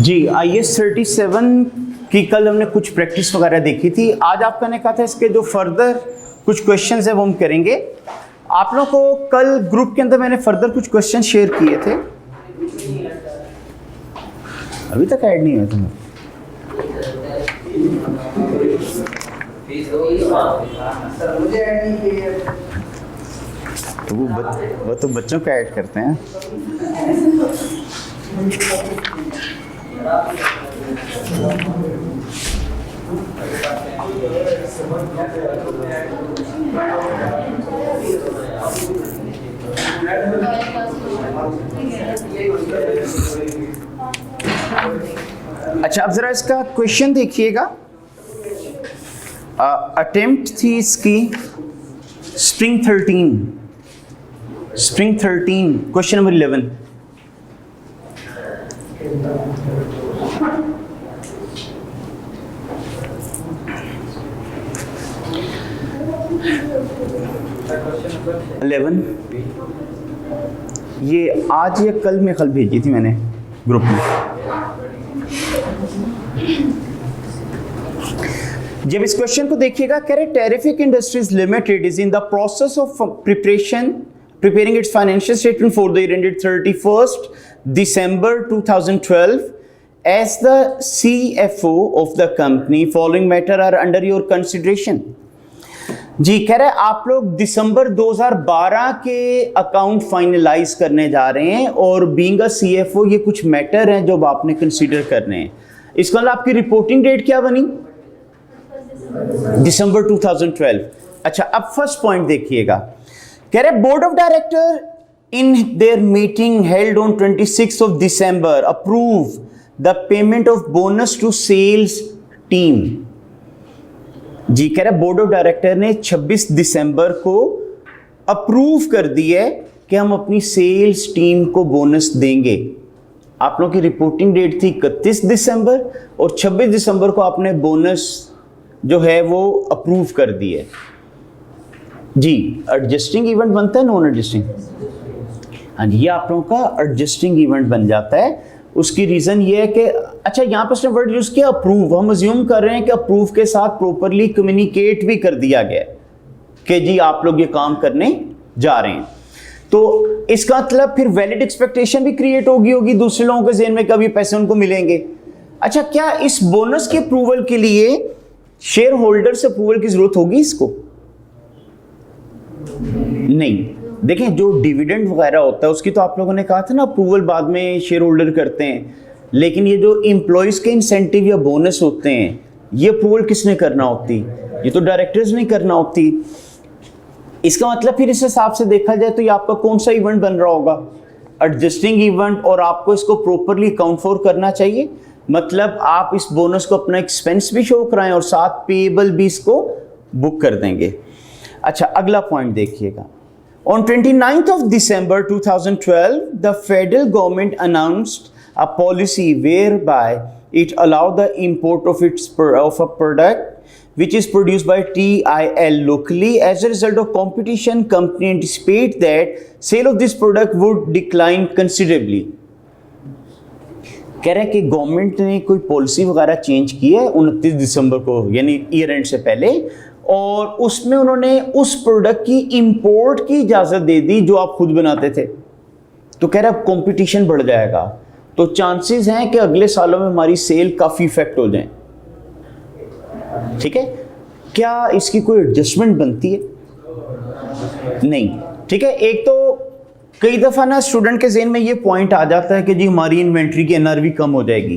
जी IAS 37 की कल हमने कुछ प्रैक्टिस वगैरह देखी थी। आज आपका ने कहा था इसके जो फर्दर कुछ क्वेश्चंस है वो हम करेंगे। आप लोगों को कल ग्रुप के अंदर मैंने फर्दर कुछ क्वेश्चन शेयर किए थे, अभी तक ऐड नहीं हुए तुम्हें। तो वो तो बच्चों को ऐड करते हैं। अच्छा, अब जरा इसका क्वेश्चन देखिएगा। अटेम्प्ट थी इसकी स्प्रिंग 13 क्वेश्चन नंबर 11। ये आज या कल में कल भेजी थी मैंने ग्रुप में। जब इस क्वेश्चन को देखिएगा, कह रहे terrific industries limited is in the process of preparing its financial statement for the year ended 31st December 2012. As the CFO of the company, following matter are under your consideration. जी कह रहे आप लोग दिसंबर 2012 के account finalise करने जा रहे हैं और बीइंग अ CFO ये कुछ मैटर हैं जो आपने कंसीडर करने हैं। इसका मतलब आपकी रिपोर्टिंग डेट क्या बनी? दिसंबर 2012। अच्छा, अब फर्स्ट पॉइंट देखिएगा। कह रहे board of director in their meeting held on 26 of December approve the payment of bonus to sales team. जी कह रहे बोर्ड ऑफ डायरेक्टर ने 26 दिसंबर को अप्रूव कर दिया कि हम अपनी सेल्स टीम को बोनस देंगे। आप लोगों की रिपोर्टिंग डेट थी 31 दिसंबर और 26 दिसंबर को आपने बोनस जो है वो अप्रूव कर दिए। जी एडजस्टिंग इवेंट बनता है, नॉन एडजस्टिंग? हाँ जी, ये आप लोगों का एडजस्टिंग इवेंट बन जाता है। उसकी रीज़न ये है कि अच्छा यहाँ पर उसने वर्ड यूज़ किया अप्रूव। हम अज्यूम कर रहे हैं कि अप्रूव के साथ प्रॉपरली कम्युनिकेट भी कर दिया गया कि जी आप लोग ये काम करने जा रहे हैं। तो इसका मतलब फिर वैलिड एक्सपेक्टेशन भी क्रिएट होगी दूसरे लोगों के ज़हन में कभी पैसे उनको मिलेंगे। अच्छा, क्या इस बोनस के अप्रूवल के लिए शेयर होल्डर से अप्रूवल की जरूरत होगी इसको? नहीं। देखें, जो डिविडेंड वगैरह होता है उसकी तो आप लोगों ने कहा था ना अप्रूवल बाद में शेयर होल्डर करते हैं, लेकिन ये जो एम्प्लॉयज के इंसेंटिव या बोनस होते हैं ये अप्रूवल किसने करना होती? ये तो डायरेक्टर्स ने करना होती। इसका मतलब फिर इस हिसाब से देखा जाए तो ये आपका कौन सा इवेंट बन रहा होगा? Adjusting event. और आपको इसको प्रॉपरली अकाउंट फॉर करना चाहिए। मतलब आप इस बोनस को अपना एक्सपेंस भी शो कराएं और साथ पेएबल भी इसको बुक कर देंगे। अच्छा, अगला पॉइंट देखिएगा। On 29th of December 2012, the federal government announced a policy whereby it allowed the import of a product which is produced by TIL locally. As a result of competition, company anticipate that sale of this product would decline considerably. कह रहे हैं कि government ने कोई policy वगैरह change की है 29 दिसंबर को, यानी ईयर एंड से पहले, और उसमें उन्होंने उस प्रोडक्ट की इंपोर्ट की इजाज़त दे दी जो आप खुद बनाते थे। तो कह रहा है कंपटीशन बढ़ जाएगा, तो चांसेस हैं कि अगले सालों में हमारी सेल काफ़ी इफेक्ट हो जाए। ठीक है, क्या इसकी कोई एडजस्टमेंट बनती है? नहीं। ठीक है, एक तो कई दफ़ा ना स्टूडेंट के ज़हन में ये पॉइंट आ जाता है कि जी हमारी इन्वेंट्री की NRV कम हो जाएगी।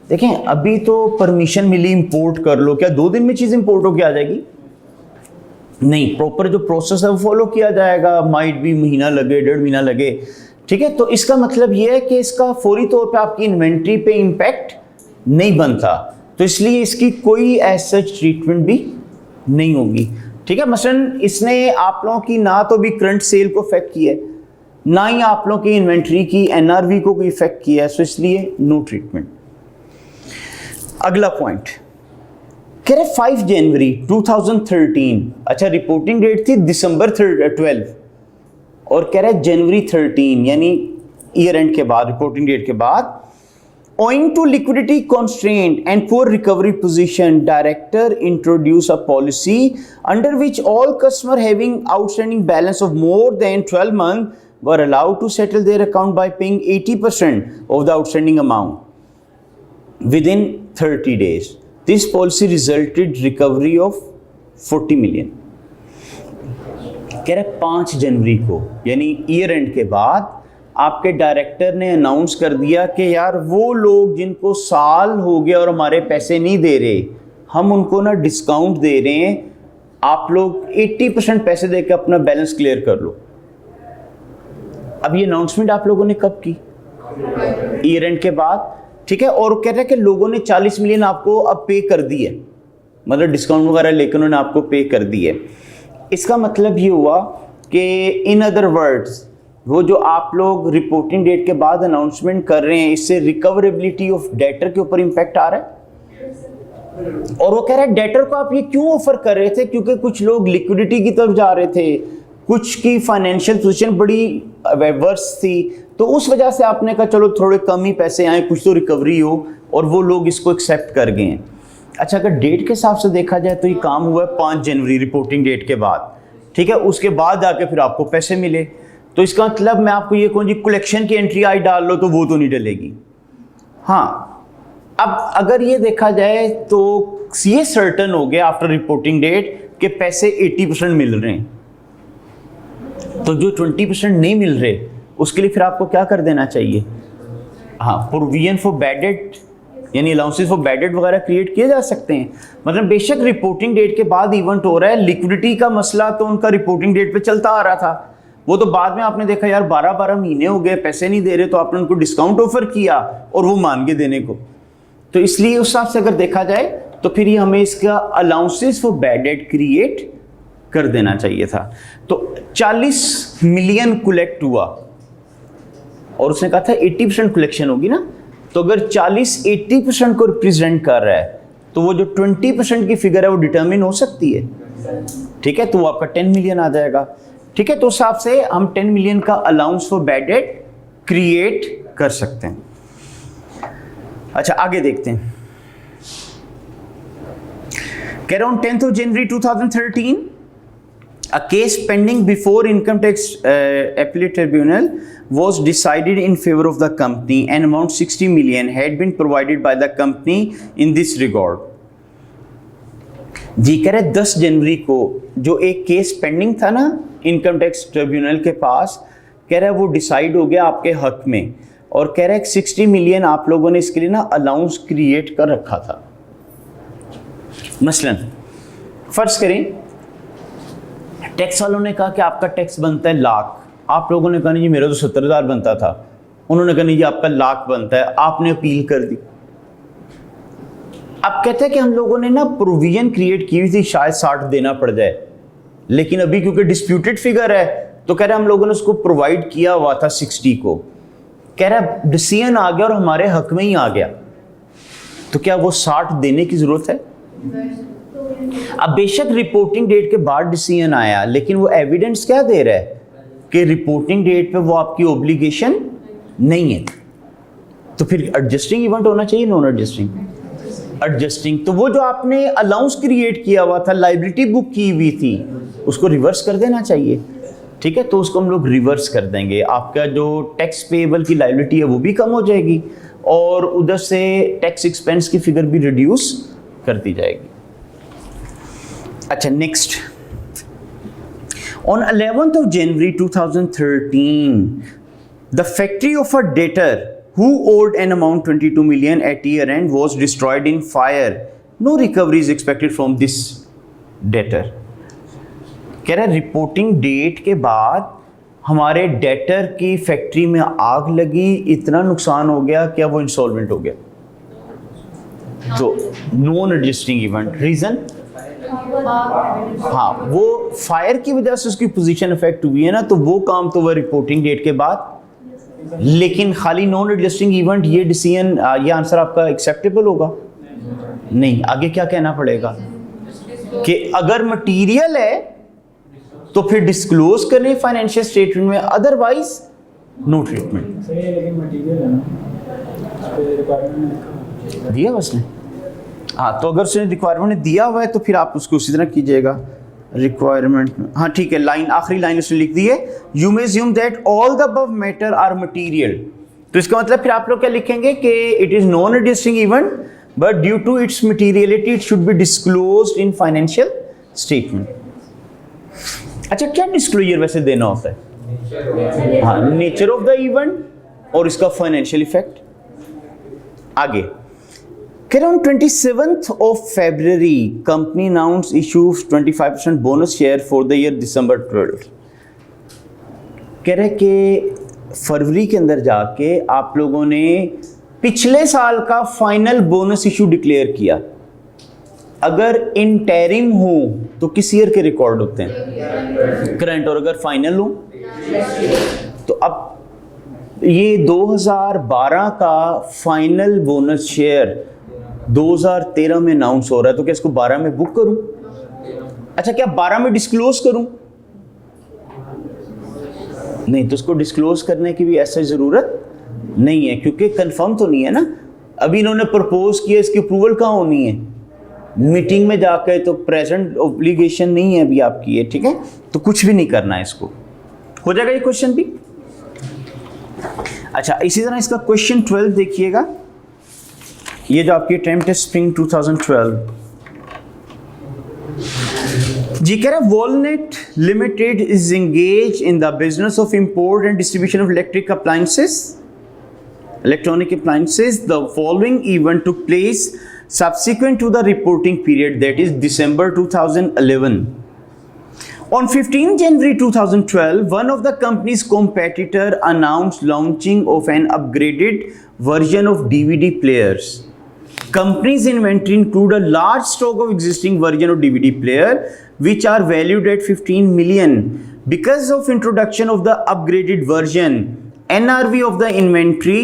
देखें, अभी तो परमिशन मिली इंपोर्ट कर लो, क्या 2 दिन में चीज़ इंपोर्ट होकर आ जाएगी? नहीं, प्रॉपर जो प्रोसेस है वो फॉलो किया जाएगा। माइट भी महीना लगे, 1.5 महीना लगे। ठीक है, तो इसका मतलब ये है कि इसका फौरी तौर पे आपकी इन्वेंट्री पे इम्पैक्ट नहीं बनता, तो इसलिए इसकी कोई एज सच ट्रीटमेंट भी नहीं होगी। ठीक है, मसलन इसने आप लोगों की ना तो भी करंट सेल को इफेक्ट किया है, ना ही आप लोगों की इन्वेंट्री की NRV को कोई इफेक्ट किया है, सो इसलिए नो ट्रीटमेंट। अगला पॉइंट कह रहे 5 जनवरी 2013। अच्छा, रिपोर्टिंग डेट थी दिसंबर 12 और कह रहे जनवरी 13, यानी ईयर एंड के बाद, रिपोर्टिंग डेट के बाद, owing to liquidity constraint and poor recovery position, director introduced a policy under which all customer having outstanding balance of more than 12 months were allowed to settle their account by paying 80% of the outstanding amount within 30 days. This policy resulted recovery of 40 million. कह रहे 5 जनवरी को यानी year and के बाद आपके director ने announce कर दिया कि यार वो लोग जिनको साल हो गया और हमारे पैसे नहीं दे रहे, हम उनको ना डिस्काउंट दे रहे हैं, आप लोग 80% पैसे देकर अपना बैलेंस क्लियर कर लो। अब ये अनाउंसमेंट आप लोगों ने कब की? ईयर एंड के बाद, ठीक है। और कह रहे हैं कि लोगों ने 40 मिलियन आपको अब पे कर दी है, मतलब डिस्काउंट वगैरह लेकर उन्होंने आपको पे कर दी है। इसका मतलब ये हुआ कि इन अदर वर्ड्स वो जो आप लोग रिपोर्टिंग डेट के बाद अनाउंसमेंट कर रहे हैं, इससे रिकवरेबिलिटी ऑफ डेटर के ऊपर इंपैक्ट आ रहा है। और वो कह रहा है डेटर को आप ये क्यों ऑफर कर रहे थे? क्योंकि कुछ लोग लिक्विडिटी की तरफ जा रहे थे, कुछ की फाइनेंशियल पोजीशन बड़ी वर्स थी, तो उस वजह से आपने कहा चलो थोड़े कम ही पैसे आए, कुछ तो रिकवरी हो, और वो लोग इसको एक्सेप्ट कर गए हैं। अच्छा, अगर डेट के हिसाब से देखा जाए तो ये काम हुआ है 5 जनवरी रिपोर्टिंग डेट के बाद, ठीक है। उसके बाद जाके फिर आपको पैसे मिले, तो इसका मतलब मैं आपको ये कहूँ जी कलेक्शन की एंट्री आई डाल लो तो वो तो नहीं डलेगी। हाँ, अब अगर ये देखा जाए तो ये सर्टन हो गया आफ्टर रिपोर्टिंग डेट के पैसे 80% मिल रहे हैं, तो जो 20% नहीं मिल रहे उसके लिए फिर आपको क्या कर देना चाहिए? हाँ, प्रोविजन फॉर बैड डेट यानी अलाउंसेस फॉर बैड डेट वगैरह क्रिएट किए जा सकते हैं। मतलब बेशक रिपोर्टिंग डेट के बाद इवेंट हो रहा है, लिक्विडिटी का मसला तो उनका रिपोर्टिंग डेट पे चलता आ रहा था, वो तो बाद में आपने देखा यार 12-12 महीने हो गए पैसे नहीं दे रहे, तो आपने उनको डिस्काउंट ऑफर किया और वो मान के देने को। तो इसलिए उस हिसाब से अगर देखा जाए तो फिर ये हमें इसका allowances for bad debt create कर देना चाहिए था। तो 40 मिलियन कलेक्ट हुआ और उसने कहा था 80% कलेक्शन होगी ना, तो अगर 40-80% को रिप्रेजेंट कर रहा है तो वो जो 20% की फिगर है वो डिटरमिन हो सकती है, ठीक है। तो वो आपका 10 मिलियन आ जाएगा, ठीक है। तो उस हिसाब से हम 10 मिलियन का allowance for bad debt create कर सकते हैं। अच्छा, आगे देखते हैं। कह रहा हूं 10th of January 2013 a case pending before income tax appellate tribunal was decided in favor of the company and amount 60 million had been provided by the company in this regard। जी कह रहे 10 जनवरी को जो एक केस पेंडिंग था ना income tax tribunal के पास, कह रहा है वो डिसाइड हो गया आपके हक में, और कह रहा है 60 मिलियन आप लोगों ने इसके लिए ना अलाउंस क्रिएट कर रखा था। मसलन फर्ज करें टैक्स वालों ने कहा कि आपका टैक्स बनता है लाख, आप लोगों ने कहा नहीं जी मेरा तो 70,000 बनता था, उन्होंने कहा नहीं जी आपका लाख बनता है, आपने अपील कर दी। अब कहते हैं कि हम लोगों ने ना प्रोविजन क्रिएट की हुई थी शायद 60 देना पड़ जाए, लेकिन अभी क्योंकि डिस्प्यूटेड फिगर है तो कह रहा है हम लोगों ने उसको प्रोवाइड किया हुआ था 60 को, कह रहा है डिसीजन आ गया और हमारे हक में ही आ गया, तो क्या वो 60 देने की जरूरत है? अब बेशक रिपोर्टिंग डेट के बाद डिसीजन आया, लेकिन वो एविडेंस क्या दे रहा है कि रिपोर्टिंग डेट पे वो आपकी ऑब्लिगेशन नहीं है, तो फिर एडजस्टिंग इवेंट होना चाहिए, नॉन एडजस्टिंग एडजस्टिंग। तो वो जो आपने अलाउंस क्रिएट किया हुआ था, लाइबिलिटी बुक की हुई थी, उसको रिवर्स कर देना चाहिए, ठीक है। तो उसको हम लोग रिवर्स कर देंगे, आपका जो टैक्स पेएबल की लाइबिलिटी है वो भी कम हो जाएगी और उधर से टैक्स एक्सपेंस की फिगर भी रिड्यूस कर दी जाएगी। अच्छा, next on 11th of January 2013 the factory of a debtor who owed an amount 22 million at year end was destroyed in fire. No recovery is expected from this debtor। कह रहा है reporting date के बाद हमारे debtor की factory में आग लगी, इतना नुकसान हो गया क्या वो इंसॉल्वेंट हो गया, तो नॉन एडजस्टिंग इवेंट। रीजन हाँ, वो फायर की वजह से उसकी पोजीशन अफेक्ट हुई है ना, तो वो काम तो वह रिपोर्टिंग डेट के बाद, लेकिन खाली नॉन एडजस्टिंग इवेंट ये डिसीजन, ये आंसर आपका एक्सेप्टेबल होगा नहीं। आगे क्या कहना पड़ेगा कि अगर मटेरियल है तो फिर डिस्क्लोज करें फाइनेंशियल स्टेटमेंट में, अदरवाइज नो ट्रीटमेंट। सही है, लेकिन मटेरियल है ना, उस पे रिक्वायरमेंट में लिखा दिया हुआ उसने? हाँ, तो अगर उसने रिक्वायरमेंट दिया हुआ है तो फिर आप उसको उसी तरह कीजिएगा रिक्वायरमेंट में। हाँ ठीक है, लाइन आखिरी लाइन उसने लिख दी है, you may assume that all the above matter are material. तो इसका मतलब फिर आप लोग क्या लिखेंगे कि it is non existing event but due to its materiality it should be disclosed in financial statement. अच्छा, क्या डिस्क्लोजर वैसे देना होता है? हाँ, नेचर ऑफ द इवेंट और इसका फाइनेंशियल इफेक्ट। आगे कह रहा हूँ 27th of February company announce issues 25% bonus share for the year December 12। कह रहे कि फरवरी के अंदर जाके आप लोगों ने पिछले साल का फाइनल बोनस इशू डिक्लेयर किया। अगर इंटरिम हो तो किस ईयर के रिकॉर्ड होते हैं? करंट। और अगर फाइनल हो तो अब ये 2012 का फाइनल बोनस शेयर 2013 में अनाउंस हो रहा है, तो क्या इसको 12 में बुक करूं? अच्छा, क्या 12 में डिस्क्लोज करूं? नहीं, तो इसको डिस्क्लोज करने की भी ऐसा जरूरत नहीं है क्योंकि कंफर्म तो नहीं है ना। अभी इन्होंने प्रपोज किया, इसकी अप्रूवल कहाँ होनी है? मीटिंग में जाकर। तो प्रेजेंट ऑब्लिगेशन नहीं है अभी आपकी, ये ठीक है, तो कुछ भी नहीं करना है इसको। हो जाएगा ये क्वेश्चन भी। अच्छा, इसी तरह इसका क्वेश्चन 12 देखिएगा। ये जो आपकी अटेम्प्ट है स्प्रिंग 2012 जी, कह रहा है Walnet limited is engage in the business of import and distribution of electric appliances, electronic appliances. The following event took place subsequent to the reporting period, that is December 2011. On 15 January 2012, one of the company's competitor announced launching of an upgraded version of DVD players. Company's inventory include a large stock of existing version of DVD player which are valued at 15 million. Because of introduction of the upgraded version, NRV of the inventory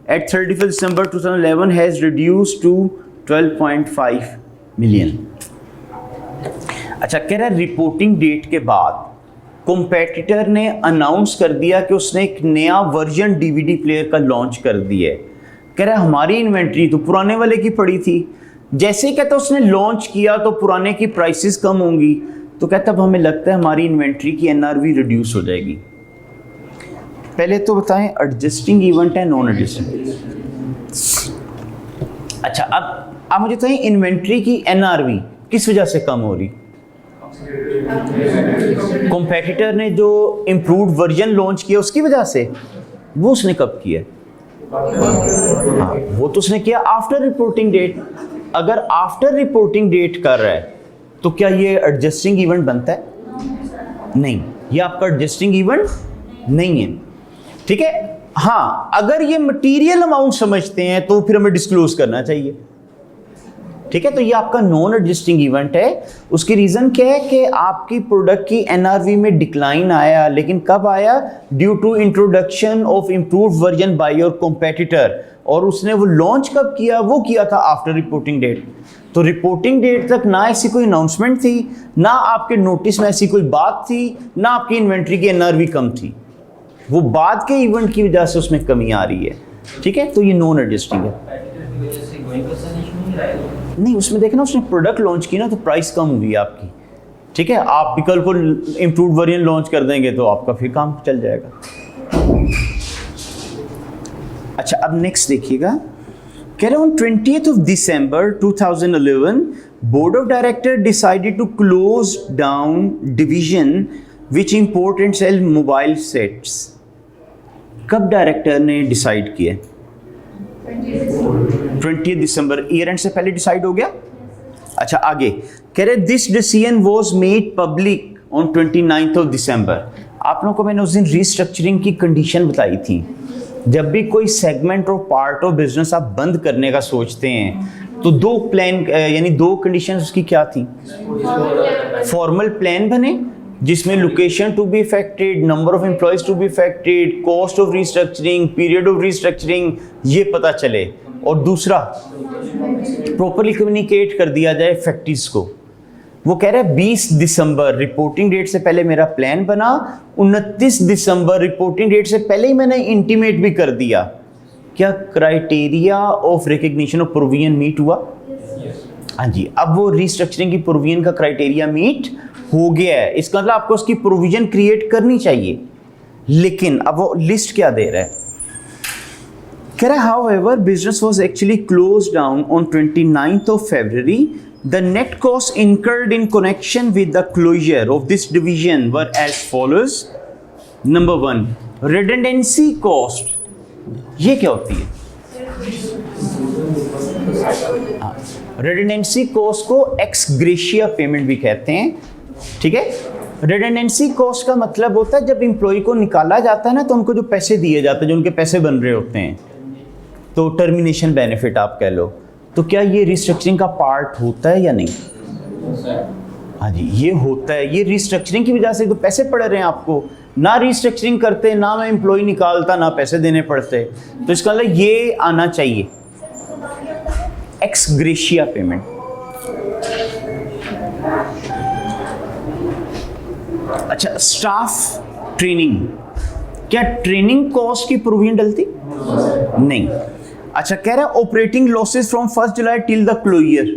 at 31st December 2011 has reduced to 12.5 million. अच्छा, कह रहा है reporting date के बाद competitor ने announce कर दिया कि उसने एक नया वर्जन डीवीडी प्लेयर का लॉन्च कर दिया है। कह रहा है हमारी इन्वेंट्री तो पुराने वाले की पड़ी थी, जैसे ही कहता उसने लॉन्च किया तो पुराने की प्राइसेस कम होंगी, तो कहता अब हमें लगता है हमारी इन्वेंट्री की एनआरवी रिड्यूस हो जाएगी। पहले तो बताएं एडजस्टिंग इवेंट है नॉन एडजस्टिंग। अच्छा, अब आप मुझे बताएं इन्वेंट्री की एनआरवी किस वजह से कम हो रही? कॉम्पेटिटर ने जो इम्प्रूव्ड वर्जन लॉन्च किया उसकी वजह से। वो उसने कब किया? हाँ, वो तो उसने किया आफ्टर रिपोर्टिंग डेट। अगर आफ्टर रिपोर्टिंग डेट कर रहा है तो क्या ये एडजस्टिंग इवेंट बनता है? नहीं, ये आपका एडजस्टिंग इवेंट नहीं है, ठीक है। हाँ, अगर ये मटेरियल अमाउंट समझते हैं तो फिर हमें डिस्क्लोज करना चाहिए, ठीक है। तो ये आपका नॉन एडजस्टिंग इवेंट है। उसकी रीजन क्या है कि आपकी प्रोडक्ट की एनआरवी में डिक्लाइन आया, लेकिन कब आया? Due to introduction of improved version by your competitor. और उसने वो लॉन्च कब किया? वो किया था आफ्टर रिपोर्टिंग डेट। तो रिपोर्टिंग डेट तक ना ऐसी कोई अनाउंसमेंट थी, ना आपके नोटिस में ऐसी कोई बात थी, ना आपकी इन्वेंट्री की एनआरवी कम थी। वो बाद के इवेंट की वजह से उसमें कमी आ रही है, ठीक है। तो ये नॉन एडजस्टिंग है। नहीं, उसमें देखना उसने प्रोडक्ट लॉन्च की ना तो प्राइस कम हुई आपकी, ठीक है। आप विकल्प को इम्प्रूव्ड वेरिएंट लॉन्च कर देंगे तो आपका फिर काम चल जाएगा। अच्छा, अब नेक्स्ट देखिएगा। कह रहा हूँ 20th of December 2011 board of director decided to close down division which import and sale mobile sets. कब डायरेक्टर ने डिसाइड किया? 20 दिसंबर, ईयर एंड से पहले डिसाइड हो गया। अच्छा, आगे कह रहे this decision was made public on 29th of December। आप लोगों को मैंने उस दिन रीस्ट्रक्चरिंग की कंडीशन बताई थी। जब भी कोई सेगमेंट और पार्ट ऑफ बिजनेस आप बंद करने का सोचते हैं तो दो प्लान यानी दो कंडीशन उसकी क्या थी? फॉर्मल प्लान बने जिसमें location to be affected, number of employees to be affected, cost of restructuring, period of restructuring, ये पता चले। और दूसरा, प्रॉपरली कम्युनिकेट कर दिया जाए फैक्टरीज को। वो कह रहा है 20 दिसंबर रिपोर्टिंग डेट से पहले मेरा प्लान बना, 29 दिसंबर रिपोर्टिंग डेट से पहले ही मैंने इंटीमेट भी कर दिया। क्या criteria of recognition of provision meet हुआ? हाँ जी, अब वो रिस्ट्रक्चरिंग की प्रोविजन का क्राइटेरिया मीट हो गया है। इसका मतलब आपको उसकी प्रोविजन क्रिएट करनी चाहिए, लेकिन अब वो लिस्ट क्या दे रहा है? कह रहा है however business was actually closed down on 29th of February. The net costs incurred in connection with the closure of this division were as follows. Number 1, redundancy cost. ये क्या होती है? redundancy cost को ex gratia payment भी कहते हैं, ठीक है। redundancy cost का मतलब होता है जब एम्प्लॉय को निकाला जाता है ना, तो उनको जो पैसे दिए जाते हैं, जो उनके पैसे बन रहे होते हैं, तो टर्मिनेशन बेनिफिट आप कह लो। तो क्या ये रिस्ट्रक्चरिंग का पार्ट होता है या नहीं? हाँ जी, ये होता है। ये रिस्ट्रक्चरिंग की वजह से तो पैसे पड़ रहे हैं आपको। ना रिस्ट्रक्चरिंग करते, ना मैं एम्प्लॉय निकालता, ना पैसे देने पड़ते, तो इसका मतलब ये आना चाहिए एक्स ग्रेशिया पेमेंट। अच्छा, स्टाफ ट्रेनिंग, क्या ट्रेनिंग कॉस्ट की प्रोविजन डलती? नहीं। अच्छा, कह रहा है operating losses from 1 July till the closure.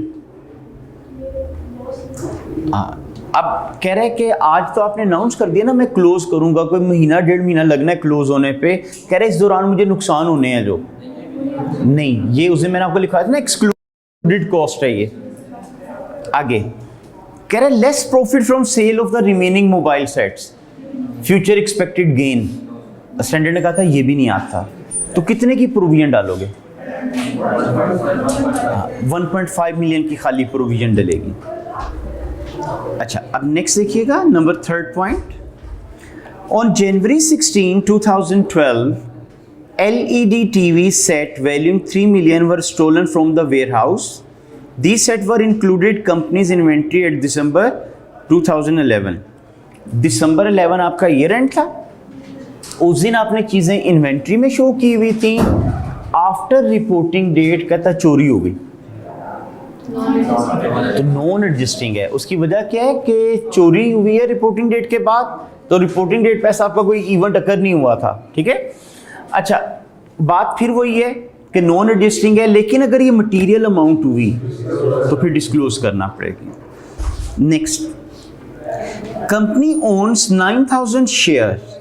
अब कह रहा है कि आज तो आपने अनाउंस कर दिया ना मैं क्लोज करूंगा, कोई महीना 1.5 महीना लगना है क्लोज होने पे। कह रहे इस दौरान मुझे नुकसान होने हैं जो नहीं, ये उस दिन मैंने आपको लिखा था ना, एक्सक्लूडेड कॉस्ट है ये। आगे कह रहे less profit from sale of the remaining mobile sets, future expected gain. Standard ने कहा था ये भी नहीं आता, तो कितने की प्रोविजन डालोगे? 1.5 मिलियन की खाली प्रोविजन डलेगी। अच्छा, अब नेक्स्ट देखिएगा, number 3rd point. On January 16, 2012 LED TV set valuing 3 million were stolen from the warehouse. These sets were included company's inventory at December 2011. दिसंबर 11 आपका ईयर एंड था, उस दिन आपने चीज़ें इन्वेंट्री में शो की हुई थी। आफ्टर रिपोर्टिंग डेट कहता चोरी हो गई, तो नॉन एडजस्टिंग है। उसकी वजह क्या है कि चोरी हुई है रिपोर्टिंग डेट के बाद, तो रिपोर्टिंग डेट पे ऐसा आपका कोई इवेंट अकर नहीं हुआ था, ठीक है। अच्छा, बात फिर वही है कि नॉन एडजस्टिंग है, लेकिन अगर ये मटेरियल अमाउंट हुई तो फिर डिस्क्लोज करना पड़ेगी। Next, company ons 9,000 share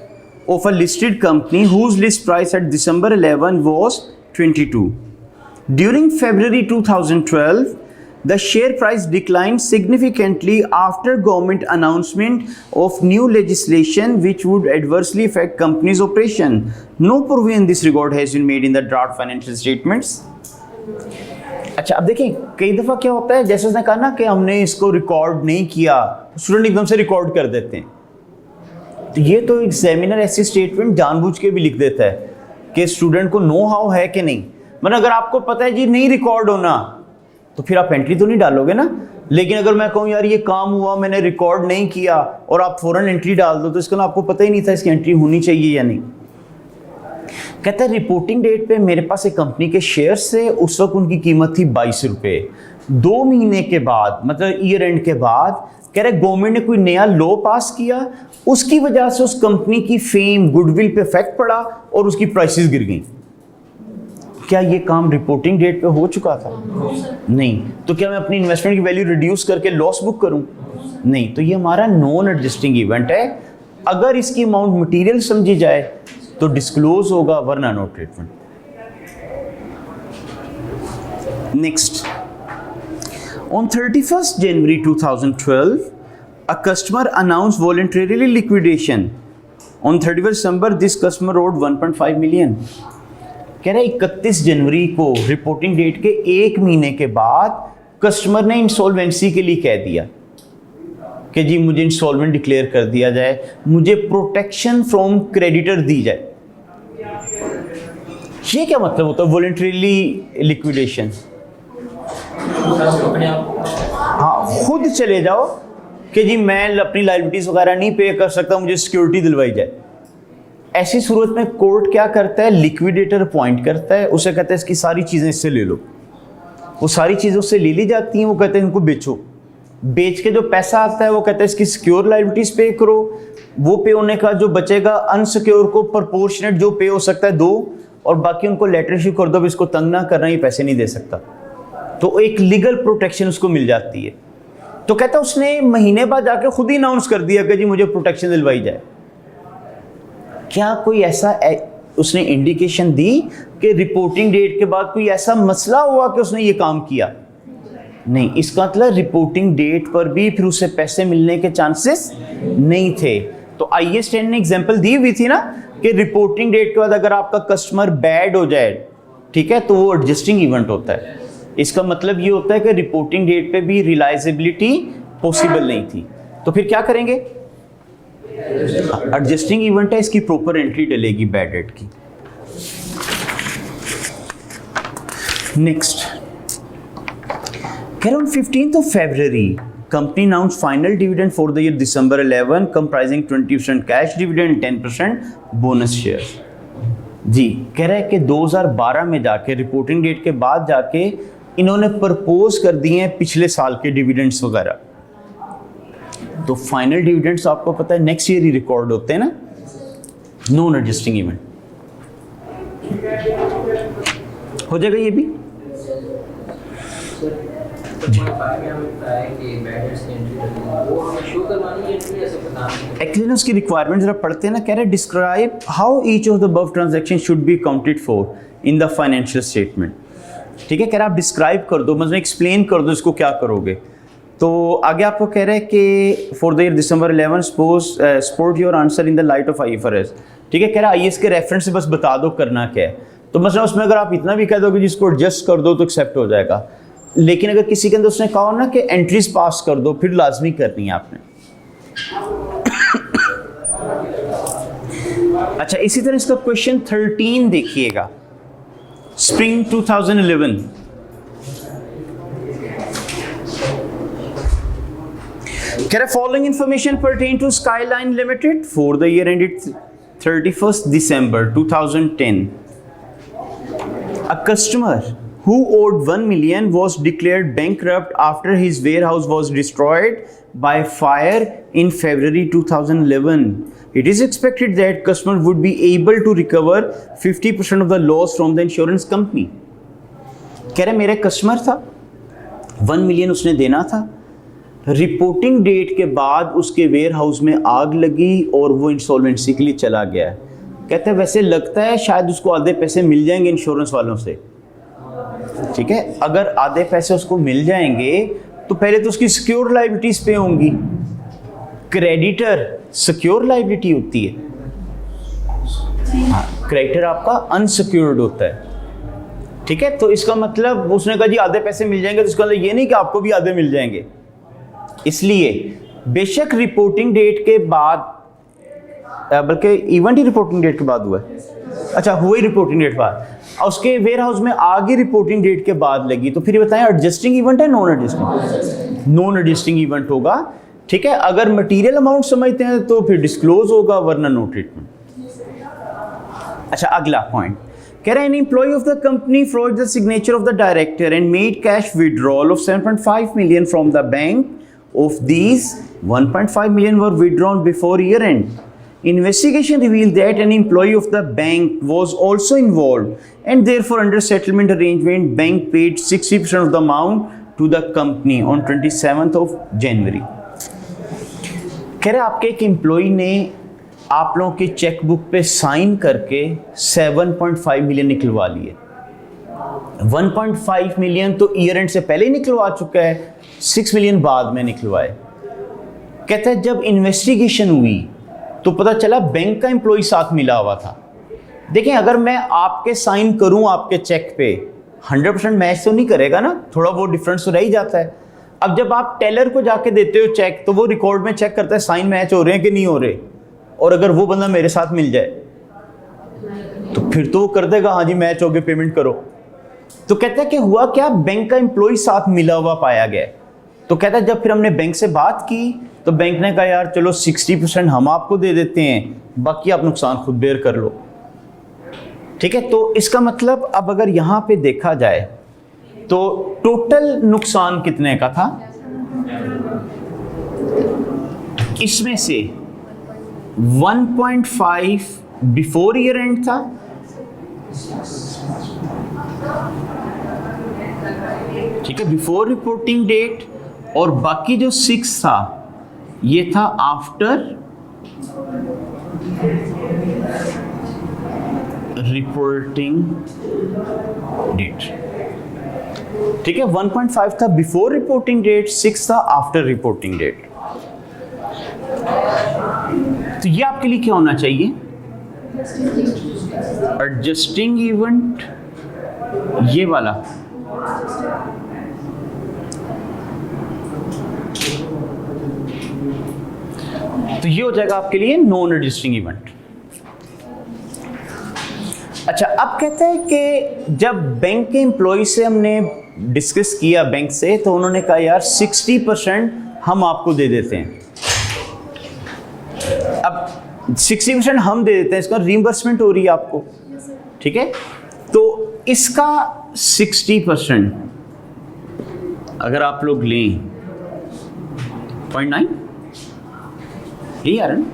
of a listed company whose list price at December 11 was 22. During February 2012, the share price declined significantly after government announcement of new legislation which would adversely affect company's operation. No provision in this regard has been made in the draft financial statements. अच्छा, अब देखें कई दफ़ा क्या होता है, जैसे उसने कहा ना कि हमने इसको रिकॉर्ड नहीं किया, स्टूडेंट एकदम से रिकॉर्ड कर देते हैं। तो ये तो एग्जामिनर ऐसी स्टेटमेंट जानबूझ के भी लिख देता है कि स्टूडेंट को नो हाउ है कि नहीं। मतलब अगर आपको पता है जी नहीं रिकॉर्ड होना, तो फिर आप एंट्री तो नहीं डालोगे ना। लेकिन अगर मैं कहूँ यार ये काम हुआ, मैंने रिकॉर्ड नहीं किया, और आप फौरन एंट्री डाल दो, तो इसका आपको पता ही नहीं था इसकी एंट्री होनी चाहिए या नहीं। कहता है रिपोर्टिंग डेट पे मेरे पास एक कंपनी के शेयर्स थे, उस वक्त उनकी कीमत थी 22 रुपये। 2 महीने के बाद, मतलब ईयर एंड के बाद, कह रहे गवर्नमेंट ने कोई नया लॉ पास किया, उसकी वजह से उस कंपनी की फेम, गुडविल पे इफेक्ट पड़ा और उसकी प्राइसेस गिर गई। क्या ये काम रिपोर्टिंग डेट पे हो चुका था? नहीं। तो क्या मैं अपनी इन्वेस्टमेंट की वैल्यू रिड्यूस करके लॉस बुक करूं? नहीं। तो ये हमारा नॉन एडजस्टिंग इवेंट है। अगर इसकी अमाउंट मटेरियल समझी जाए तो डिस्क्लोज होगा, वरना no treatment. Next, on 31st January 2012, a customer announced voluntarily liquidation. On 31st December, this customer owed 1.5 million. कह रहे 31 जनवरी को रिपोर्टिंग डेट के 1 महीने के बाद कस्टमर ने इंसॉल्वेंसी के लिए कह दिया कि जी मुझे इंसॉल्वेंट डिक्लेयर कर दिया जाए, मुझे प्रोटेक्शन फ्रॉम क्रेडिटर दी जाए। ये क्या मतलब होता है वॉलंटरीली लिक्विडेशन? हाँ, खुद चले जाओ कि जी मैं अपनी लायबिलिटीज वगैरह नहीं पे कर सकता, मुझे सिक्योरिटी दिलवाई जाए। ऐसी सूरत में कोर्ट क्या करता है, लिक्विडेटर अपॉइंट करता है, उसे कहता है इसकी सारी चीज़ें इससे ले लो। वो सारी चीज़ें उससे ले ली जाती हैं, वो कहते हैं इनको बेचो, बेच के जो पैसा आता है वो कहता है इसकी सिक्योर लायबिलिटीज पे करो, वो पे होने का जो बचेगा अनसिक्योर को प्रोपोर्शनेट जो पे हो सकता है दो, और बाकी उनको लेटर इशू कर दो भी इसको तंग ना करना, ये पैसे नहीं दे सकता। तो एक लीगल प्रोटेक्शन उसको मिल जाती है। तो कहता है उसने महीने बाद जाके खुद ही अनाउंस कर दिया कि जी मुझे प्रोटेक्शन दिलवाई जाए। क्या कोई ऐसा उसने इंडिकेशन दी कि रिपोर्टिंग डेट के बाद कोई ऐसा मसला हुआ कि उसने ये काम किया? नहीं। इसका मतलब रिपोर्टिंग डेट पर भी फिर उसे पैसे मिलने के चांसेस नहीं थे। तो आइए स्टैंड ने एग्जांपल दी हुई थी ना कि रिपोर्टिंग डेट के बाद अगर आपका कस्टमर बैड हो जाए, ठीक है, तो वो एडजस्टिंग इवेंट होता है। इसका मतलब ये होता है कि रिपोर्टिंग डेट पे भी रिलायबिलिटी पॉसिबल नहीं थी। तो फिर क्या करेंगे? एडजस्टिंग इवेंट है, इसकी प्रॉपर एंट्री डलेगी बैड डेट की। नेक्स्ट कह रहा हूं 15th of February company announced final dividend for the year December 11 comprising 20% cash dividend 10% bonus share। जी कह रहा है कि 2012 में जाके रिपोर्टिंग डेट के बाद जाके इन्होंने प्रपोज कर दिए हैं पिछले साल के डिविडेंड्स वगैरह। तो फाइनल डिविडेंड्स आपको पता है नेक्स्ट ईयर ही रिकॉर्ड होते हैं ना, नॉन एडजस्टिंग इवेंट हो जाएगा ये भी। एक्चुअली उसकी रिक्वायरमेंट जरा पढ़ते हैं ना, कह रहे describe how each of the above transaction should be counted for in the financial statement. ठीक है, कह रहे आप डिस्क्राइब कर दो, मतलब एक्सप्लेन कर दो इसको क्या करोगे। तो आगे आपको कह रहे हैं कि for the year December 11 support your answer in the light of IFRS। ठीक है, कह रहा है IAS के रेफरेंस से बस बता दो करना क्या है। तो मतलब उसमें अगर आप इतना भी कह दो कि जिसको एडजस्ट कर दो तो एक्सेप्ट हो जाएगा, लेकिन अगर किसी के अंदर उसने कहा ना कि एंट्रीज पास कर दो, फिर लाजमी करनी है आपने। अच्छा, इसी तरह इसका क्वेश्चन 13 देखिएगा, स्प्रिंग 2011। कह रहे following information pertain to Skyline Limited for the year ended 31st December 2010। A customer who owed 1 million was declared bankrupt after his warehouse was destroyed by fire in February 2011. It is expected that customer would be able to recover 50% of the loss from the insurance company। कह रहे मेरा customer था, 1 million उसने देना था, reporting date के बाद उसके वेयर हाउस में आग लगी और वो इंसॉल्वेंसी के लिए चला गया है। कहते हैं वैसे लगता है शायद उसको आधे पैसे मिल जाएंगे इंश्योरेंस वालों से। ठीक है, अगर आधे पैसे उसको मिल जाएंगे तो पहले तो उसकी सिक्योर लायबिलिटीज पे होंगी। क्रेडिटर सिक्योर लायबिलिटी होती है, हाँ, क्रेडिटर आपका अनसिक्योर्ड होता है। ठीक है, तो इसका मतलब उसने कहा जी आधे पैसे मिल जाएंगे, तो इसका मतलब ये नहीं कि आपको भी आधे मिल जाएंगे। इसलिए बेशक रिपोर्टिंग डेट के बाद, बल्कि इवेंट ही रिपोर्टिंग डेट के बाद हुआ है, अच्छा हुआ ही रिपोर्टिंग डेट बाद, और उसके वेयर हाउस में आगे रिपोर्टिंग डेट के बाद लगी, तो फिर ये बताएं एडजस्टिंग इवेंट है non adjusting? Non adjusting event होगा। ठीक है, अगर मटेरियल अमाउंट समझते हैं तो फिर डिस्क्लोज होगा, वरना नो ट्रीटमेंट। अच्छा, अगला पॉइंट कह रहे हैं an employee of the company forged the signature of the director and made cash withdrawal of 7.5 million from the bank. Of these, 1.5 million were withdrawn before year end. Investigation revealed that an employee of the bank was also involved, and therefore under settlement arrangement bank paid 60% of the amount to the company on 27th of January। कह रहे आपके एक employee ने आप लोगों की chequebook पे sign करके 7.5 मिलियन निकलवा लिए। 1.5 मिलियन तो ईयर एंड से पहले ही निकलवा चुका है, 6 मिलियन बाद में निकलवाए। कहता है जब इन्वेस्टिगेशन हुई तो पता चला बैंक का एम्प्लॉय साथ मिला हुआ था। देखें, अगर मैं आपके साइन करूं आपके चेक पे, 100% मैच तो नहीं करेगा ना, थोड़ा बहुत डिफरेंस तो रह ही जाता है। अब जब आप टेलर को जाके देते हो चेक, तो वो रिकॉर्ड में चेक करता है साइन मैच हो रहे हैं कि नहीं हो रहे, और अगर वो बंदा मेरे साथ मिल जाए तो फिर तो वो कर देगा हाँ जी मैच हो गए, पेमेंट करो। तो कहता है कि हुआ क्या, बैंक का एम्प्लॉय साथ मिला हुआ पाया गया। तो कहता है जब फिर हमने बैंक से बात की तो बैंक ने कहा यार चलो 60% हम आपको दे देते हैं, बाकी आप नुकसान खुद बेयर कर लो। ठीक है, तो इसका मतलब अब अगर यहाँ पे देखा जाए तो टोटल नुकसान कितने का था? इसमें से 1.5 बिफोर ईयर एंड था, ठीक है, बिफोर रिपोर्टिंग डेट, और बाकी जो 6 था ये था आफ्टर रिपोर्टिंग डेट। ठीक है, 1.5 था बिफोर रिपोर्टिंग डेट, 6 था आफ्टर रिपोर्टिंग डेट। तो ये आपके लिए क्या होना चाहिए? एडजस्टिंग इवेंट, ये वाला तो ये हो जाएगा आपके लिए नॉन एडजस्टिंग इवेंट। अच्छा, अब कहते हैं कि जब बैंक के एम्प्लॉय से हमने डिस्कस किया बैंक से, तो उन्होंने कहा यार 60% हम आपको दे देते हैं। अब 60% हम दे देते हैं, इसका रीइंबर्समेंट हो रही है आपको, ठीक है। तो इसका 60% अगर आप लोग लें 0.9, यही आ रहा है ना,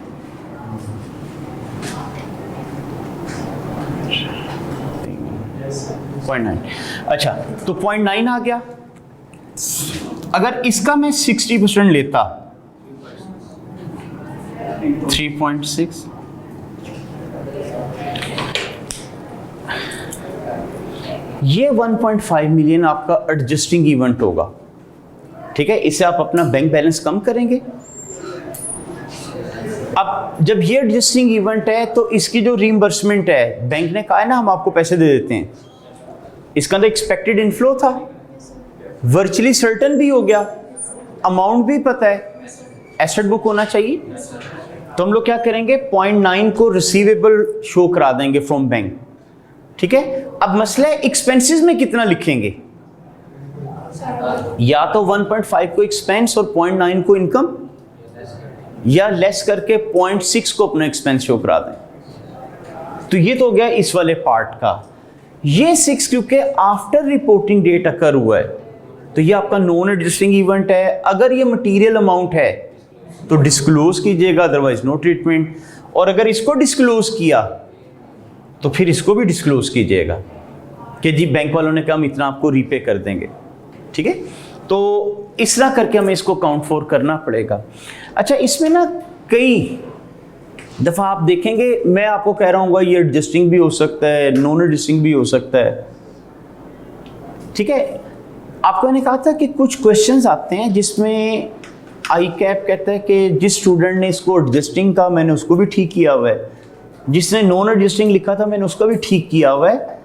अच्छा, तो 0.9 आ गया। अगर इसका मैं 60% लेता 3.6, ये 1.5 मिलियन आपका एडजस्टिंग इवेंट होगा, ठीक है। इससे आप अपना बैंक बैलेंस कम करेंगे। अब जब ये एडजस्टिंग इवेंट है तो इसकी जो रीइंबर्समेंट है, बैंक ने कहा है ना हम आपको पैसे दे देते हैं, इसका तो एक्सपेक्टेड इनफ्लो था, वर्चुअली सर्टन भी हो गया, अमाउंट भी पता है, एसेट बुक होना चाहिए। तो हम लोग क्या करेंगे, 0.9 को रिसीवेबल शो करा देंगे फ्रॉम बैंक, ठीक है। अब मसला है एक्सपेंसेस में कितना लिखेंगे, या तो 1.5 को एक्सपेंस और 0.9 को इनकम, या लेस करके 0.6 को अपना एक्सपेंस शो करा दें। तो ये तो हो गया इस वाले पार्ट का। ये 6 क्योंकि आफ्टर रिपोर्टिंग डेट अकर हुआ है, तो ये आपका नॉन एडजस्टिंग इवेंट है। अगर ये मटेरियल अमाउंट है तो डिस्क्लोज कीजिएगा, अदरवाइज नो ट्रीटमेंट। और अगर इसको डिस्क्लोज किया तो फिर इसको भी डिस्क्लोज कीजिएगा कि जी बैंक वालों ने कहा हम इतना आपको रीपे कर देंगे, ठीक है। तो इस तरह करके हमें इसको काउंट फॉर करना पड़ेगा। अच्छा, इसमें ना कई दफ़ा आप देखेंगे, मैं आपको कह रहा हूँ ये एडजस्टिंग भी हो सकता है, नॉन एडजस्टिंग भी हो सकता है, ठीक है। आपको मैंने कहा था कि कुछ क्वेश्चंस आते हैं जिसमें आई कैप कहता है कि जिस स्टूडेंट ने इसको एडजस्टिंग का, मैंने उसको भी ठीक किया हुआ है, जिसने नॉन एडजस्टिंग लिखा था मैंने उसका भी ठीक किया हुआ है,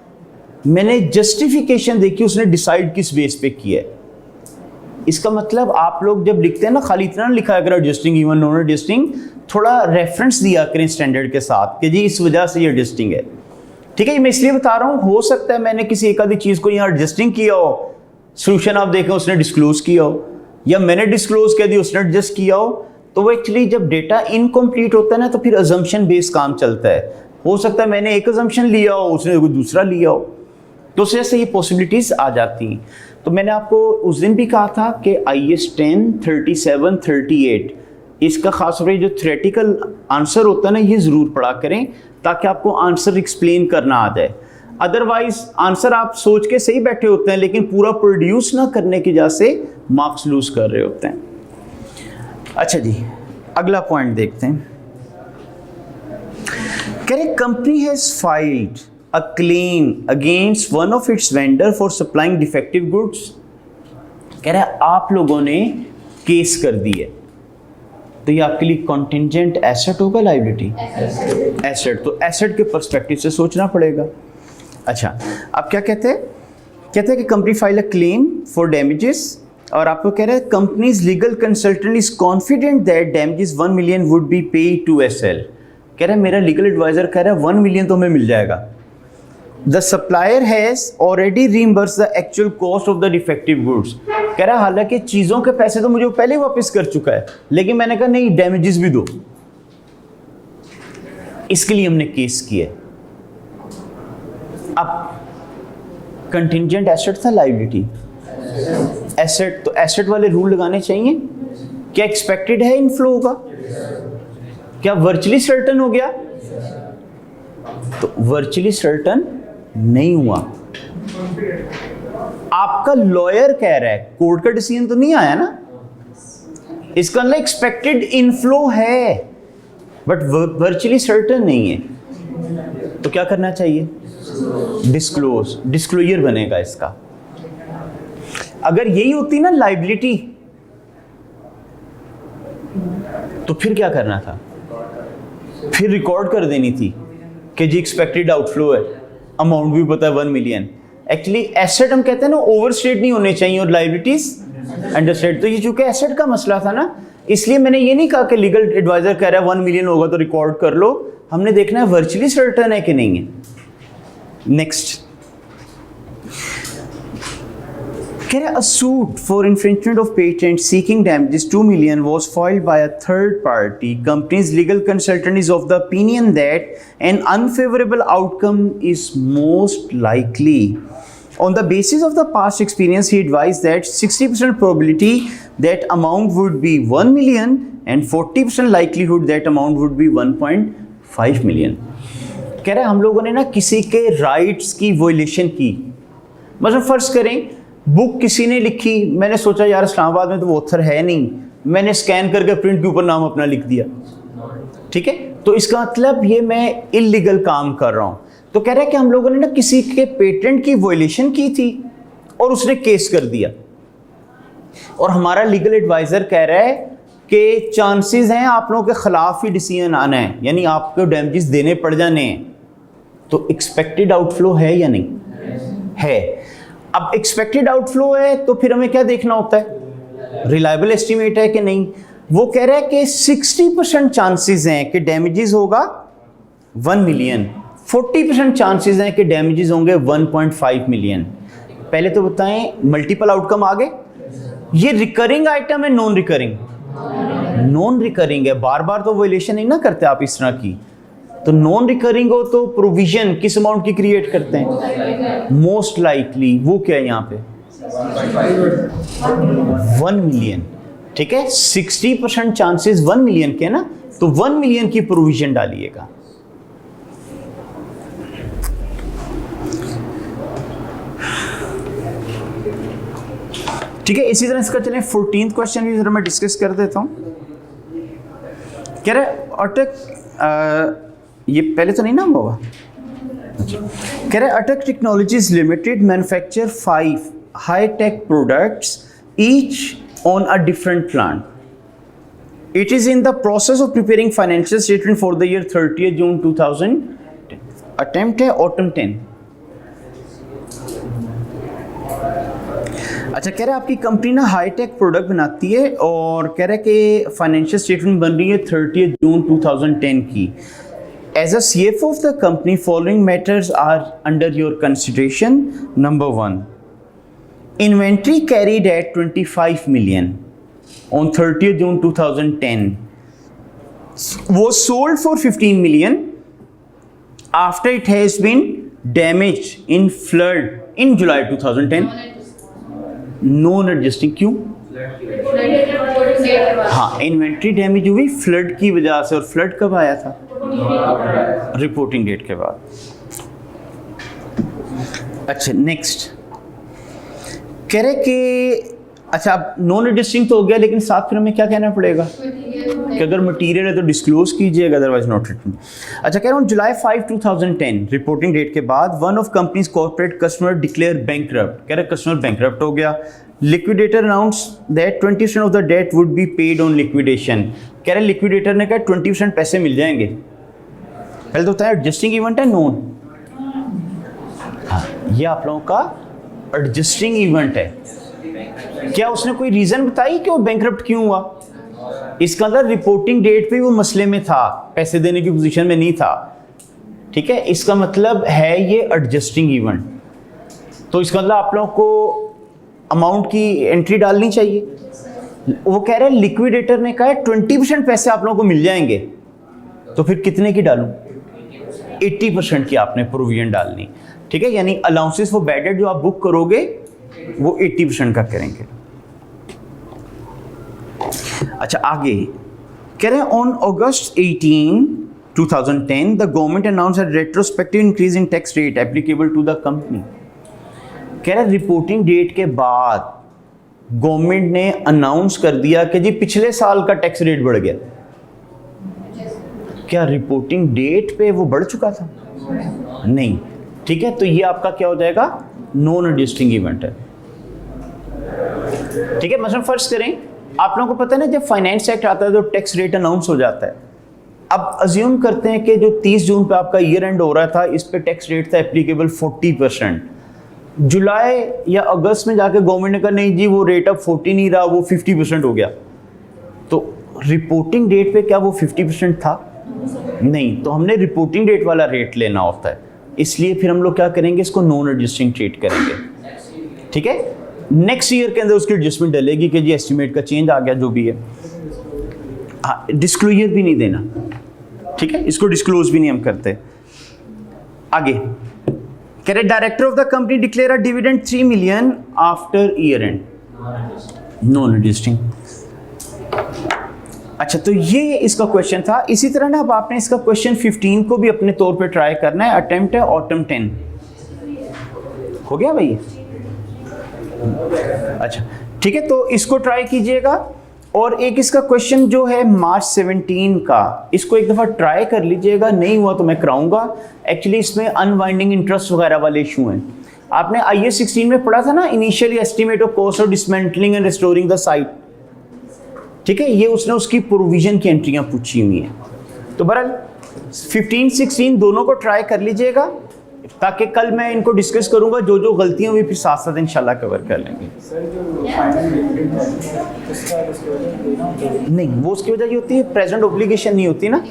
मैंने जस्टिफिकेशन देखी उसने डिसाइड किस बेस पे किया है। इसका मतलब आप लोग जब लिखते हैं ना, खाली इतना लिखा करें एडजस्टिंग इवन नॉन एडजस्टिंग, थोड़ा रेफरेंस दिया करें स्टैंडर्ड के साथ कि जी इस वजह से ये एडजस्टिंग है, ठीक है। मैं इसलिए बता रहा हूँ, हो सकता है मैंने किसी एक आधी चीज़ को यहाँ एडजस्टिंग किया हो, सोल्यूशन आप देखें उसने डिस्क्लोज किया हो, या मैंने डिस्क्लोज कर दी उसने एडजस्ट किया हो, तो वो एक्चुअली जब डेटा इनकम्प्लीट होता है ना तो फिर अजम्पशन बेस्ड काम चलता है। हो सकता है मैंने एक अजम्पशन लिया हो, उसने कोई दूसरा लिया हो, तो उस वजह से ये पॉसिबिलिटीज़ आ जाती हैं। तो मैंने आपको उस दिन भी कहा था कि IAS 10, 37, 38 इसका खास तौर पर जो थ्योरेटिकल आंसर होता है ना, ये ज़रूर पढ़ा करें ताकि आपको आंसर एक्सप्लेन करना आ जाए। अदरवाइज आंसर आप सोच के सही बैठे होते हैं लेकिन पूरा प्रोड्यूस ना करने की वजह से मार्क्स लूज कर रहे होते हैं। अच्छा जी, अगला पॉइंट देखते हैं। कह रहे company has filed a claim against one of its vendor for supplying defective goods। कह रहा है आप लोगों ने केस कर दी है, तो ये आपके लिए कॉन्टिंजेंट एसेट होगा, लायबिलिटी एसेट। तो एसेट के पर्सपेक्टिव से सोचना पड़ेगा। अच्छा, आप क्या कहते हैं, कहते हैं कि company file a claim for damages, और आपको कह रहा है company's legal consultant is confident that damages 1 million would be paid to SL। कह रहा है मेरा लीगल एडवाइजर कह रहा है 1 मिलियन तो हमें मिल जाएगा। The supplier has already reimbursed the actual cost of the defective goods। कह रहा है हालांकि चीज़ों के पैसे तो मुझे पहले वापस कर चुका है, लेकिन मैंने कहा नहीं डैमेजेस भी दो, इसके लिए हमने केस किया। अब कंटिंजेंट एसेट था, लायबिलिटी एसेट, तो एसेट वाले रूल लगाने चाहिए। क्या एक्सपेक्टेड है इनफ्लो होगा, क्या वर्चुअली सर्टन हो गया? तो वर्चुअली सर्टन नहीं हुआ। आपका लॉयर कह रहा है, कोर्ट का डिसीजन तो नहीं आया ना, इसका मतलब एक्सपेक्टेड इनफ्लो है बट वर्चुअली सर्टन नहीं है। तो क्या करना चाहिए? डिस्क्लोजर बनेगा इसका। अगर यही होती ना लायबिलिटी, तो फिर क्या करना था? फिर रिकॉर्ड कर देनी थी कि जी एक्सपेक्टेड आउटफ्लो है, अमाउंट भी पता है 1 मिलियन। एक्चुअली एसेट हम कहते हैं ना ओवरस्टेट नहीं होने चाहिए और लायबिलिटीज अंडरस्टेट। तो ये चूंकि एसेट का मसला था ना, इसलिए मैंने ये नहीं कहा कि लीगल एडवाइजर कह रहा है 1 मिलियन होगा तो रिकॉर्ड कर लो। हमने देखना है वर्चुअली सर्टन है कि नहीं है। नेक्स्ट कह रहे, a suit for infringement of patent seeking damages 2 million was filed by a third party. Company's legal consultant is of the opinion that an unfavorable outcome is most likely. On the basis of the past experience, he advised that 60% probability that amount would be 1 million and 40% likelihood that amount would be 1.5 million. कह रहे हम लोगों ने ना किसी के rights की वोलेशन की। मतलब फर्ज करें बुक किसी ने लिखी, मैंने सोचा यार इस्लामाबाद में तो वो ऑथर है नहीं, मैंने स्कैन करके प्रिंट के ऊपर नाम अपना लिख दिया, ठीक है, तो इसका मतलब ये मैं इलीगल काम कर रहा हूँ। तो कह रहा है कि हम लोगों ने ना किसी के पेटेंट की वोलेशन की थी और उसने केस कर दिया, और हमारा लीगल एडवाइजर कह रहा है कि चांसेस हैं आप लोगों के खिलाफ ही डिसीजन आना है, यानी आपको डैमेजेस देने पड़ जाने हैं। तो एक्सपेक्टेड आउटफ्लो है या नहीं है? अब एक्सपेक्टेड आउटफ्लो है तो फिर हमें क्या देखना होता है? रिलायबल एस्टीमेट है कि नहीं। वो कह रहा है कि 60% चांसेस हैं कि डैमेजेस होगा 1 मिलियन, 40% चांसेस हैं कि डैमेजेस होंगे 1.5 मिलियन। पहले तो बताएं मल्टीपल आउटकम आ गए। ये रिकरिंग आइटम है नॉन रिकरिंग? नॉन रिकरिंग है, बार बार तो वोलेशन नहीं ना करते आप इस तरह की। तो नॉन रिकरिंग हो तो प्रोविजन किस अमाउंट की क्रिएट करते हैं? Most likely. वो क्या है यहाँ पे? 1 मिलियन, ठीक है। 60% चांसेस 1 मिलियन के ना, तो 1 मिलियन की प्रोविजन डालिएगा। ठीक है, इसी तरह इसका चलें 14th क्वेश्चन भी जरा मैं डिस्कस कर देता हूं। कह रहे अटक ये पहले तो नहीं ना होगा। कह रहे अटक technologies limited manufacture 5 high tech products each on a different plant. It is in the process of preparing financial statement for the year 30 June 2010। Attempt है ऑटम 10। अच्छा, कह रहे हैं आपकी कंपनी ना हाईटेक प्रोडक्ट बनाती है और कह रहे हैं कि फाइनेंशियल स्टेटमेंट बन रही है 30 जून 2010 की। As a CFO of the company following matters are under your consideration. Number 1, inventory carried at 25 million on 30 June 2010 was sold for 15 million after it has been damaged in flood in July 2010. Non adjusting क्यों? हाँ, inventory damage हुई flood की वजह से, और flood कब आया था? रिपोर्टिंग डेट के बाद। अच्छा, नेक्स्ट कह रहे कि अच्छा अब नॉन एडजस्टिंग तो हो गया, लेकिन साथ फिर हमें क्या कहना पड़ेगा कि अगर मटीरियल है तो डिस्क्लोज कीजिएगा, अदरवाइज नॉट रिटर्न। अच्छा, कह रहा हूँ जुलाई 5, 2010 रिपोर्टिंग डेट के बाद one of company's corporate customer declare bankrupt. कह रहे कस्टमर बैंकरप्ट हो गया। Liquidator announce that 20% of the debt would be paid on liquidation. कह रहे लिक्विडेटर ने कहा 20% पैसे मिल जाएंगे। पहले तो होता है एडजस्टिंग इवेंट है नॉन। हाँ, ये आप लोगों का एडजस्टिंग इवेंट है। क्या उसने कोई रीजन बताई कि वो बैंकरप्ट क्यों हुआ? इसका मतलब रिपोर्टिंग डेट पे वो मसले में था, पैसे देने की पोजीशन में नहीं था, ठीक है। इसका मतलब है ये एडजस्टिंग इवेंट। तो इसका मतलब आप लोगों को अमाउंट की एंट्री डालनी चाहिए। वो कह रहे हैं लिक्विडेटर ने कहा 20% पैसे आप लोगों को मिल जाएंगे, तो फिर कितने की डालूं? 80% की आपने प्रोविजन डालनी, ठीक है। यानी अलाउंसेस फॉर बैड डेट जो आप बुक करोगे वो 80% का करेंगे। अच्छा, आगे कह रहे हैं on August 18 2010 the government announce a retrospective increase in tax rate applicable to the company. कह रहे हैं रिपोर्टिंग डेट के बाद गवर्नमेंट ने अनाउंस कर दिया कि जी पिछले साल का टैक्स रेट बढ़ गया। क्या रिपोर्टिंग डेट पे वो बढ़ चुका था? नहीं। ठीक है, तो ये आपका क्या हो जाएगा? नॉन एडजस्टिंग इवेंट है। ठीक है, मतलब फर्ज करें आप लोगों को पता है ना, जब फाइनेंस एक्ट आता है तो टैक्स रेट अनाउंस हो जाता है। अब अज्यूम करते हैं कि जो 30 जून पे आपका ईयर एंड हो रहा था, इस पे टैक्स रेट था एप्लीकेबल 40%। जुलाई या अगस्त में जाके गवर्नमेंट ने कहा नहीं जी वो रेट अब 40 नहीं रहा, वो 50% हो गया। तो रिपोर्टिंग डेट पे क्या वो 50% था? नहीं। तो हमने रिपोर्टिंग डेट वाला रेट लेना होता है, इसलिए फिर हम लोग क्या करेंगे, इसको नॉन एडजस्टिंग ट्रीट करेंगे। ठीक है, नेक्स्ट ईयर के अंदर उसकी एडजस्टमेंट डलेगी कि जी एस्टिमेट का चेंज आ गया जो भी है। हाँ, डिस्क्लोजर भी नहीं देना। ठीक है, इसको डिस्क्लोज भी नहीं हम करते। आगे कह रहे director of the company declare a dividend 3 million after year and, non adjusting. अच्छा, तो ये इसका क्वेश्चन था। इसी तरह ना अब आपने इसका क्वेश्चन 15 को भी अपने तौर पे ट्राई करना है। अटेम्प्ट है ऑटम 10 हो गया भाई? अच्छा ठीक है, तो इसको ट्राई कीजिएगा। और एक इसका क्वेश्चन जो है मार्च 17 का, इसको एक दफ़ा ट्राई कर लीजिएगा, नहीं हुआ तो मैं कराऊंगा। एक्चुअली इसमें अनवाइंडिंग इंटरेस्ट वगैरह वाले इशू हैं। आपने IAS 16 में पढ़ा था ना, initially estimate of cost of dismantling and restoring the site. ठीक है, ये उसने उसकी प्रोविजन की एंट्रियां पूछी हुई हैं। तो बहरहाल 15-16 दोनों को ट्राई कर लीजिएगा, ताकि कल मैं इनको डिस्कस करूंगा, जो जो गलतियां हुई फिर साथ साथ इंशाल्लाह कवर कर लेंगे। सर जो फाइनल डिविडेंड है उसका डिस्क्लोजर देना होता है? नहीं, वो उसकी वजह ये होती है प्रेजेंट ऑब्लिगेशन नहीं होती ना,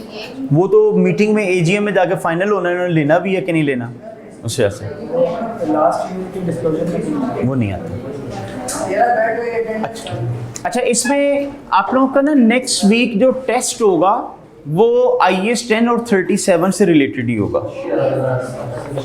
वो तो मीटिंग में AGM में जाके फाइनल होना है, उन्होंने लेना भी है कि नहीं लेना, उस वजह से लास्ट ईयर की डिस्क्लोजर वो नहीं आता। अच्छा, इसमें आप लोगों का ना नेक्स्ट वीक जो टेस्ट होगा वो IAS 10 और 37 से रिलेटेड ही होगा।